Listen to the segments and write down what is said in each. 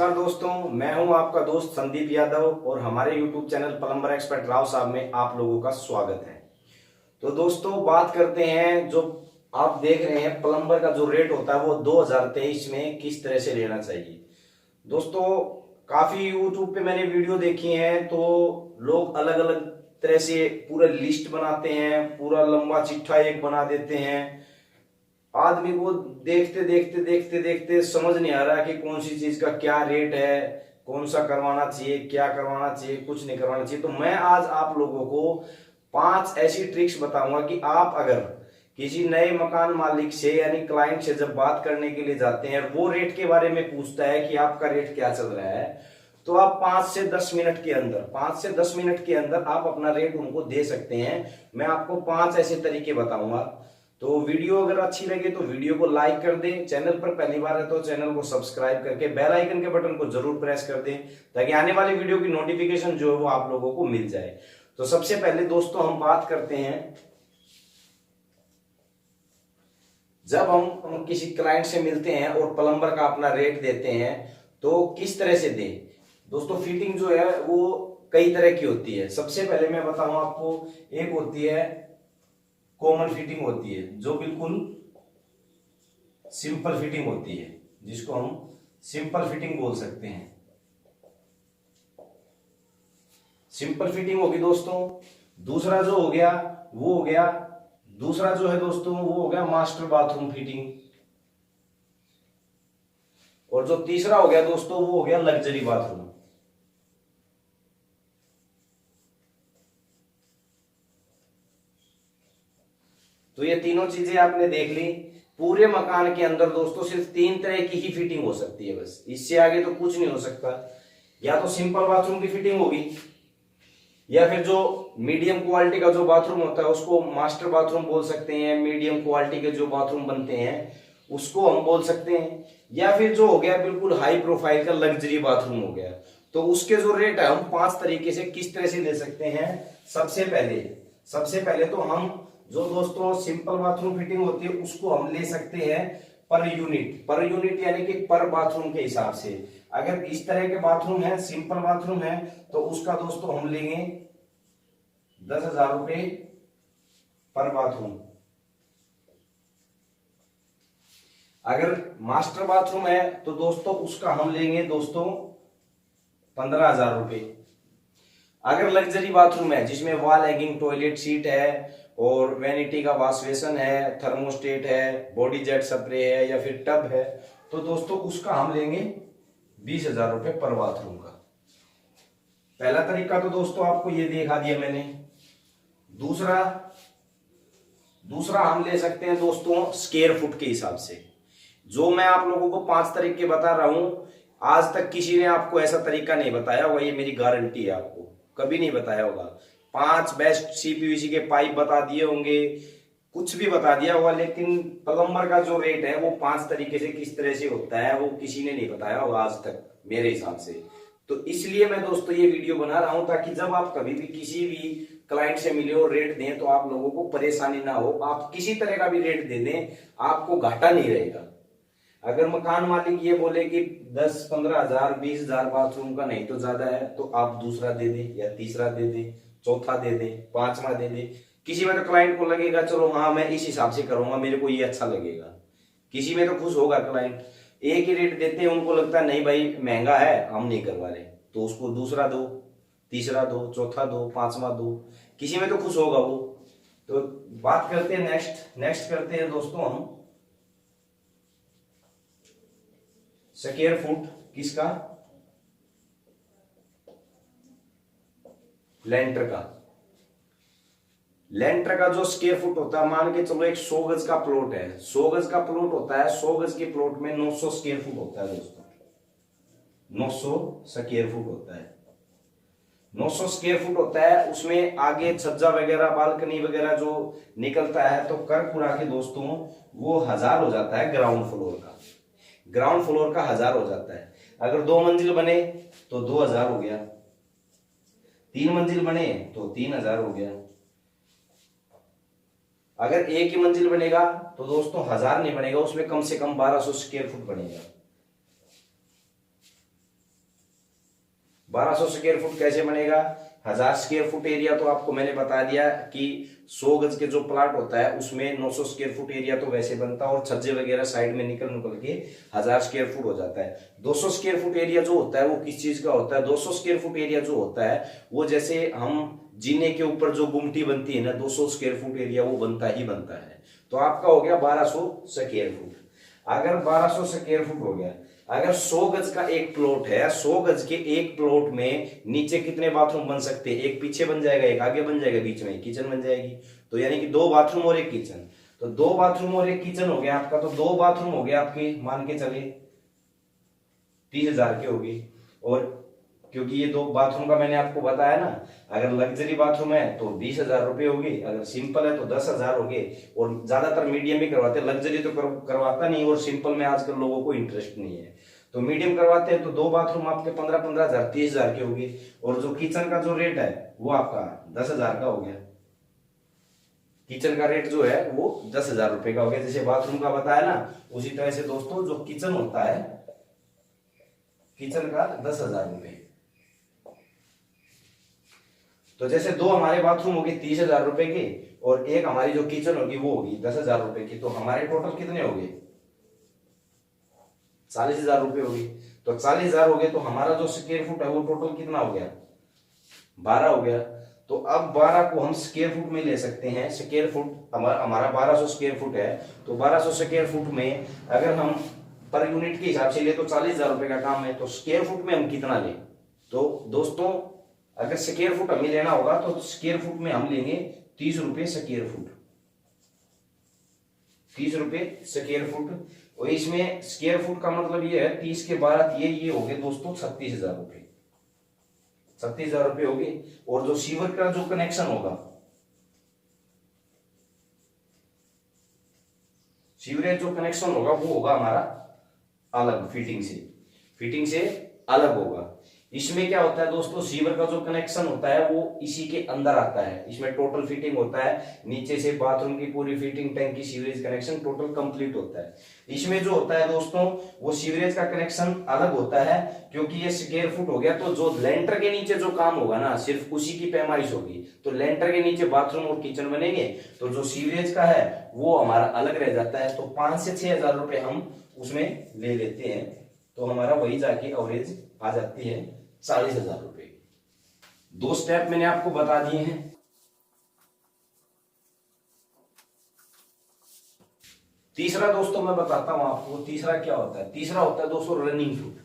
नमस्कार दोस्तों, मैं हूं आपका दोस्त संदीप यादव और हमारे YouTube channel plumber expert Rao साहब में आप लोगों का स्वागत है। तो दोस्तों बात करते हैं, जो आप देख रहे हैं प्लम्बर का जो रेट होता है वो 2023 में किस तरह से लेना चाहिए। दोस्तों काफी YouTube पे मैंने वीडियो देखी हैं, तो लोग अलग अलग तरह से पूरा लिस्ट बनाते हैं, पूरा लंबा चिट्ठा एक बना देते हैं। आदमी को देखते देखते देखते देखते समझ नहीं आ रहा कि कौन सी चीज का क्या रेट है, कौन सा करवाना चाहिए, क्या करवाना चाहिए, कुछ नहीं करवाना चाहिए। तो मैं आज आप लोगों को 5 ऐसी ट्रिक्स बताऊंगा कि आप अगर किसी नए मकान मालिक से यानी क्लाइंट से जब बात करने के लिए जाते हैं, वो रेट के बारे में पूछता है कि आपका रेट क्या चल रहा है, तो आप 5 से 10 मिनट के अंदर आप अपना रेट उनको दे सकते हैं। मैं आपको 5 ऐसे तरीके बताऊंगा। तो वीडियो अगर अच्छी लगे तो वीडियो को लाइक कर दें, चैनल पर पहली बार है तो चैनल को सब्सक्राइब करके बेल आइकन के बटन को जरूर प्रेस कर दें, ताकि आने वाली वीडियो की नोटिफिकेशन जो है वो आप लोगों को मिल जाए। तो सबसे पहले दोस्तों हम बात करते हैं, जब हम किसी क्लाइंट से मिलते हैं और प्लम्बर का अपना रेट देते हैं तो किस तरह से दें। दोस्तों फिटिंग जो है वो कई तरह की होती है। सबसे पहले मैं बताऊं आपको, एक होती है कॉमन फिटिंग होती है, जो बिल्कुल सिंपल फिटिंग होती है, जिसको हम सिंपल फिटिंग बोल सकते हैं। सिंपल फिटिंग होगी दोस्तों। दूसरा जो हो गया वो हो गया दूसरा जो है दोस्तों वो हो गया मास्टर बाथरूम फिटिंग। और जो तीसरा हो गया दोस्तों वो हो गया लग्जरी बाथरूम। तो ये तीनों चीजें आपने देख ली। पूरे मकान के अंदर दोस्तों सिर्फ 3 तरह की ही फिटिंग हो सकती है, बस इससे आगे तो कुछ नहीं हो सकता। या तो सिंपल बाथरूम की फिटिंग होगी, या फिर जो मीडियम क्वालिटी का जो बाथरूम होता है उसको मास्टर बाथरूम बोल सकते हैं। मीडियम क्वालिटी के जो बाथरूम बनते हैं उसको हम बोल सकते हैं। या फिर जो हो गया बिल्कुल हाई प्रोफाइल का लग्जरी बाथरूम हो गया। तो उसके जो रेट है हम 5 तरीके से किस तरह से ले सकते हैं। सबसे पहले तो हम जो दोस्तों सिंपल बाथरूम फिटिंग होती है उसको हम ले सकते हैं पर यूनिट यानी कि पर बाथरूम के हिसाब से। अगर इस तरह के बाथरूम है, सिंपल बाथरूम है, तो उसका दोस्तों हम लेंगे 10,000 रुपए पर बाथरूम। अगर मास्टर बाथरूम है तो दोस्तों उसका हम लेंगे दोस्तों 15,000 रुपए। अगर लग्जरी बाथरूम है जिसमें वॉल हैंगिंग टॉयलेट सीट है और वैनिटी का वॉश बेसिन है, थर्मोस्टेट है, बॉडी जेट स्प्रे है या फिर टब है, तो दोस्तों उसका हम लेंगे 20,000 रुपए पर बाथरूम का। पहला तरीका तो दोस्तों आपको ये दिखा दिया मैंने। दूसरा हम ले सकते हैं दोस्तों स्क्वायर फुट के हिसाब से। जो मैं आप लोगों को 5 तरीके बता रहा हूं, आज तक किसी ने आपको ऐसा तरीका नहीं बताया होगा, ये मेरी गारंटी है, आपको कभी नहीं बताया होगा। 5 बेस्ट सीपीवीसी के पाइप बता दिए होंगे, कुछ भी बता दिया होगा, लेकिन प्लम्बर का जो रेट है वो 5 तरीके से किस तरह से होता है वो किसी ने नहीं बताया होगा आज तक मेरे हिसाब से। तो इसलिए मैं दोस्तों ये वीडियो बना रहा हूं, ताकि जब आप कभी भी किसी भी क्लाइंट से मिले और रेट दें तो आप लोगों को परेशानी ना हो। आप किसी तरह का भी रेट दे दें, आपको घाटा नहीं रहेगा। अगर मकान मालिक ये बोले कि 10-15,000 20,000 बाथरूम का नहीं तो ज्यादा है, तो आप दूसरा दे दें या तीसरा दे दें, चौथा दे दें, 5वां दे दें। किसी में तो क्लाइंट को लगेगा चलो हाँ मैं इस हिसाब से करूंगा, मेरे को ये अच्छा लगेगा। किसी में तो खुश होगा क्लाइंट। एक ही रेट देते हैं, उनको लगता है नहीं भाई महंगा है हम नहीं करवा रहे, तो उसको दूसरा दो, तीसरा दो, चौथा दो, 5वां दो, किसी में तो खुश होगा वो। तो बात करते हैं नेक्स्ट करते हैं दोस्तों हम स्क्वायर फुट किसका, लेंटर का जो स्क्वायर फुट होता है, मान के चलो एक 100 गज का प्लॉट है, 100 गज का प्लॉट होता है, 100 गज के प्लॉट में 900 स्क्वायर फुट होता है दोस्तों। 900 स्क्वायर फुट होता है। 900 स्क्वायर फुट होता है, उसमें आगे छज्जा वगैरह बालकनी वगैरह जो निकलता है, तो कर कुरा के दोस्तों वो 1000 हो जाता है। ग्राउंड फ्लोर का 1000 हो जाता है। अगर 2 मंजिल बने तो 2000 हो गया, 3 मंजिल बने तो 3000 हो गया। अगर एक ही मंजिल बनेगा तो दोस्तों 1000 नहीं बनेगा, उसमें कम से कम 1200 स्क्वायर फुट बनेगा। 1200 स्क्वायर फुट कैसे बनेगा? 1000 स्क्वायर फुट एरिया तो आपको मैंने बता दिया कि 100 गज के जो प्लाट होता है उसमें 900 स्क्वायर फुट एरिया तो वैसे बनता है, और छज्जे वगैरह साइड में निकल के 1000 स्क्वायर फुट हो जाता है। 200 स्क्वायर फुट एरिया जो होता है वो किस चीज का होता है? 200 स्क्वायर फुट एरिया जो होता है वो जैसे हम जीने के ऊपर जो गुमटी बनती है ना, 200 स्क्वायर फुट एरिया वो बनता ही बनता है। तो आपका हो गया 1200 स्क्वायर फुट। अगर 1200 स्क्वायर फुट हो गया, अगर 100 गज का एक प्लॉट है, 100 गज के एक प्लॉट में नीचे कितने बाथरूम बन सकते हैं? एक पीछे बन जाएगा, एक आगे बन जाएगा, बीच में किचन बन जाएगी, तो यानी कि 2 बाथरूम और 1 किचन। तो 2 बाथरूम और 1 किचन हो गया आपका, तो 2 बाथरूम हो गया आपके, मान के चले 30,000 के होगी। और क्योंकि ये 2 बाथरूम का मैंने आपको बताया ना, अगर लग्जरी बाथरूम है तो 20,000 रुपये होगी, अगर सिंपल है तो 10,000 हो गए। और ज्यादातर मीडियम ही करवाते हैं, लग्जरी तो करवाता नहीं, और सिंपल में आजकल लोगों को इंटरेस्ट नहीं है, तो मीडियम करवाते हैं। तो 2 बाथरूम आपके 15,000 30,000 के होगी। और जो किचन का जो रेट है वो आपका 10,000 का हो गया। किचन का रेट जो है वो 10,000 रुपए का हो गया। जैसे बाथरूम का बताया ना, उसी तरह से दोस्तों जो किचन होता है, किचन का 10,000 रुपए। तो जैसे 2 हमारे बाथरूम होगी 30,000 रुपए की, और एक हमारी जो किचन होगी वो होगी 10,000 रुपए की, तो हमारे टोटल कितने हो गए? 40,000 रुपए होगी। तो 40,000 हो गए, तो हमारा जो स्क्वायर फुट है वो टोटल कितना हो गया? 12 हो गया। तो अब 12 को हम स्क्वायर फुट में ले सकते हैं। स्क्वायर फुट हमारा 1200 स्क्वायर फुट है, तो 1200 स्क्वायर फुट में अगर हम पर यूनिट के हिसाब से ले तो 40,000 रुपए का काम है, तो स्क्वायर फुट में हम कितना लें? तो दोस्तों अगर स्क्वायर फुट हमें लेना होगा तो स्क्वायर फुट में हम लेंगे 30 रुपए स्क्वायर फुट, 30 रुपए स्क्वायर फुट। और इसमें स्क्वायर फुट का मतलब ये है 30 के 12 ये हो गए दोस्तों 36,000 रुपए, 36,000 रुपए हो गए। और जो सीवर का जो कनेक्शन होगा, सीवरेज जो कनेक्शन होगा वो होगा हमारा अलग, फिटिंग से अलग होगा। इसमें क्या होता है दोस्तों, सीवर का जो कनेक्शन होता है वो इसी के अंदर आता है। इसमें टोटल फिटिंग होता है, नीचे से बाथरूम की पूरी फिटिंग, टैंकी, सीवरेज कनेक्शन टोटल कंप्लीट होता है। इसमें जो होता है दोस्तों वो सीवरेज का कनेक्शन अलग होता है, क्योंकि ये स्क्वायर फुट हो गया, तो जो लेंटर के नीचे जो काम होगा ना सिर्फ उसी की पैमाइश होगी। तो लेंटर के नीचे बाथरूम और किचन बनेंगे, तो जो सीवरेज का है वो हमारा अलग रह जाता है। तो 5 से 6,000 रुपए हम उसमें ले लेते हैं, तो हमारा वही जाके एवरेज आ जाती है 40,000 रुपए। 2 स्टेप मैंने आपको बता दिए हैं। तीसरा दोस्तों मैं बताता हूं आपको, तीसरा क्या होता है? तीसरा होता है दोस्तों रनिंग फुट।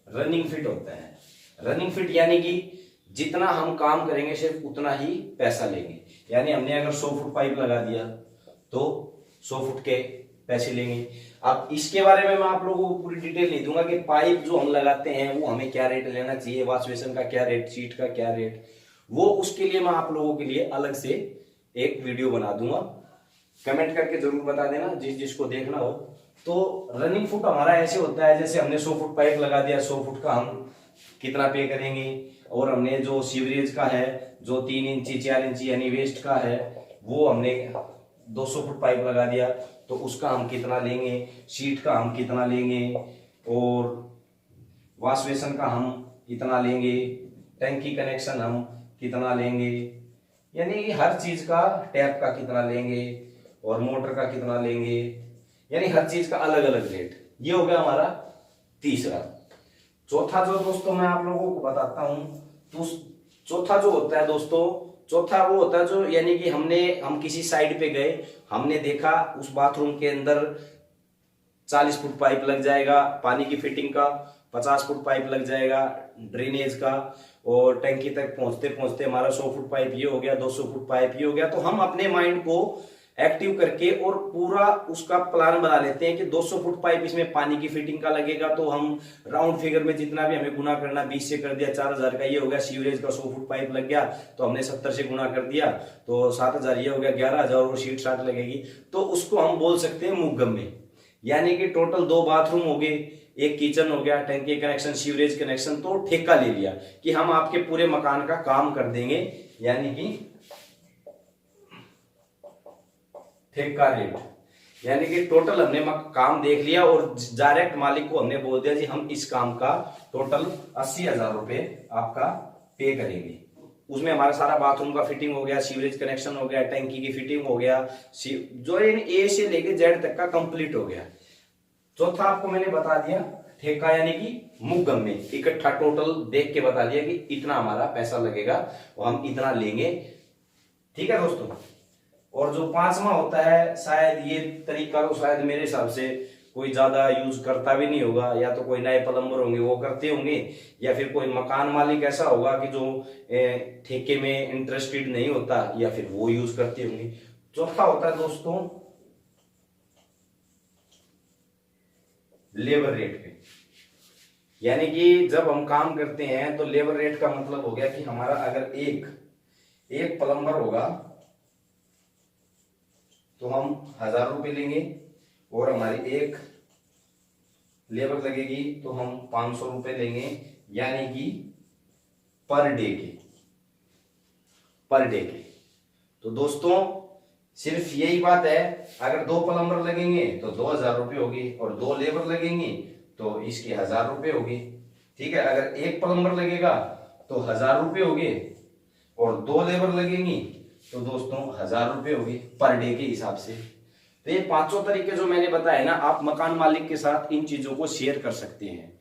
रनिंग फिट होता है। रनिंग फिट यानी कि जितना हम काम करेंगे सिर्फ उतना ही पैसा लेंगे। यानी हमने अगर 100 फुट पाइप लगा दिया तो 100 फुट के पैसे लेंगे। अब इसके बारे में मैं आप लोगों को पूरी डिटेल नहीं दूंगा कि पाइप जो हम लगाते हैं वो हमें क्या रेट लेना चाहिए, वॉश बेसिन का क्या रेट, सीट का क्या रेट, वो उसके लिए मैं आप लोगों के लिए अलग से एक वीडियो बना दूंगा। कमेंट करके जरूर बता देना जिसको देखना हो। तो रनिंग फुट हमारा ऐसे होता है, जैसे हमने 100 फुट पाइप लगा दिया, 100 फुट का हम कितना पे करेंगे, और हमने जो सीवरेज का है जो 3 इंची 4 इंची यानी वेस्ट का है वो हमने 200 फुट पाइप लगा दिया, तो उसका हम कितना लेंगे, सीट का हम कितना लेंगे, और वॉश बेसिन का हम कितना लेंगे, टैंकी कनेक्शन हम कितना लेंगे, यानी हर चीज का, टैप का कितना लेंगे और मोटर का कितना लेंगे, यानी हर चीज का अलग अलग रेट। ये हो गया हमारा तीसरा। चौथा जो दोस्तों मैं आप लोगों को बताता हूं, तो चौथा जो होता है दोस्तों, चौथा वो होता है जो यानी कि हम किसी साइड पे गए, हमने देखा उस बाथरूम के अंदर 40 फुट पाइप लग जाएगा पानी की फिटिंग का, 50 फुट पाइप लग जाएगा ड्रेनेज का, और टैंकी तक पहुंचते पहुंचते हमारा 100 फुट पाइप ये हो गया, 200 फुट पाइप ये हो गया। तो हम अपने माइंड को एक्टिव करके और पूरा उसका प्लान बना लेते हैं कि 200 फुट पाइप इसमें पानी की फिटिंग का लगेगा, तो हम राउंड फिगर में जितना भी हमें गुना करना 20 से कर दिया 4,000 का ये हो गया। सीवरेज का 100 फुट पाइप लग गया तो हमने 70 से गुना कर दिया तो 7,000 ये हो गया, 11,000 और शीट साट लगेगी। तो उसको हम बोल सकते हैं मुग्गम में, यानी कि टोटल 2 बाथरूम हो गए, एक किचन हो गया, टैंकी कनेक्शन, सीवरेज कनेक्शन, तो ठेका ले लिया कि हम आपके पूरे मकान का काम कर देंगे, यानी कि ठेका रेट। यानी कि टोटल हमने काम देख लिया और डायरेक्ट मालिक को हमने बोल दिया जी हम इस काम का टोटल 80,000 रुपए आपका पे करेंगे। उसमें हमारा सारा बाथरूम का फिटिंग हो गया, सीवरेज कनेक्शन हो गया, टैंकी की फिटिंग हो गया, जो ए से लेके जेड तक का कंप्लीट हो गया। चौथा आपको मैंने बता दिया ठेका यानी कि मुगम में इकट्ठा टोटल देख के बता दिया कि इतना हमारा पैसा लगेगा और हम इतना लेंगे। ठीक है दोस्तों। और जो पांचवा होता है, शायद ये तरीका तो शायद मेरे हिसाब से कोई ज्यादा यूज करता भी नहीं होगा, या तो कोई नए प्लम्बर होंगे वो करते होंगे, या फिर कोई मकान मालिक ऐसा होगा कि जो ठेके में इंटरेस्टेड नहीं होता, या फिर वो यूज करते होंगे। चौथा होता है दोस्तों लेबर रेट पे, यानी कि जब हम काम करते हैं तो लेबर रेट का मतलब हो गया कि हमारा अगर एक प्लम्बर होगा तो हम 1,000 रुपए लेंगे, और हमारी एक लेबर लगेगी तो हम 500 रुपए लेंगे, यानी कि पर डे के। तो दोस्तों सिर्फ यही बात है, अगर 2 प्लम्बर लगेंगे तो 2,000 रुपये होगी, और 2 लेबर लगेंगी तो इसके 1,000 रुपये होगी। ठीक है, अगर 1 प्लम्बर लगेगा तो 1,000 रुपये होंगे, और 2 लेबर लगेंगी तो दोस्तों 1,000 रुपये होगी पर डे के हिसाब से। तो ये पांचों तरीके जो मैंने बताए ना, आप मकान मालिक के साथ इन चीजों को शेयर कर सकते हैं।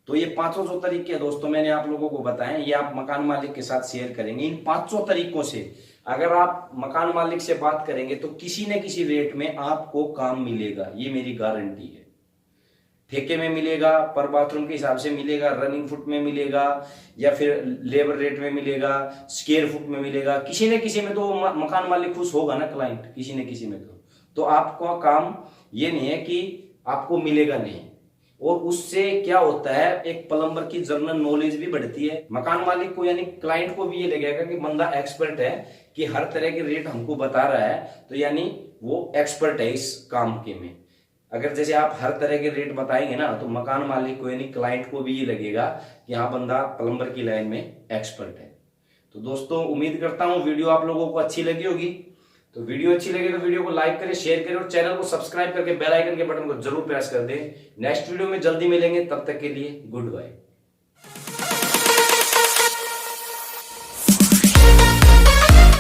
तो ये पांचों जो तरीके दोस्तों मैंने आप लोगों को बताए, ये आप मकान मालिक के साथ शेयर करेंगे। इन पांचों तरीकों से अगर आप मकान मालिक से बात करेंगे तो किसी न किसी रेट में आपको काम मिलेगा, ये मेरी गारंटी है। ठेके में मिलेगा, पर बाथरूम के हिसाब से मिलेगा, रनिंग फुट में मिलेगा, या फिर लेबर रेट में मिलेगा, स्क्वायर फुट में मिलेगा, किसी न किसी में तो मकान मालिक खुश होगा ना, क्लाइंट किसी न किसी में। तो आपका काम ये नहीं है कि आपको मिलेगा नहीं, और उससे क्या होता है, एक प्लम्बर की जनरल नॉलेज भी बढ़ती है। मकान मालिक को यानी क्लाइंट को भी ये लगेगा कि बंदा एक्सपर्ट है, कि हर तरह के रेट हमको बता रहा है, तो यानी वो एक्सपर्ट है इस काम के में। अगर जैसे आप हर तरह के रेट बताएंगे ना, तो मकान मालिक को यानी क्लाइंट को भी ये लगेगा कि हाँ बंदा प्लम्बर की लाइन में एक्सपर्ट है। तो दोस्तों उम्मीद करता हूँ वीडियो आप लोगों को अच्छी लगी होगी। तो वीडियो अच्छी लगे तो वीडियो को लाइक करें, शेयर करें, और चैनल को सब्सक्राइब करके बेल आइकन के बटन को जरूर प्रेस कर दें। नेक्स्ट वीडियो में जल्दी मिलेंगे, तब तक के लिए गुड बाय।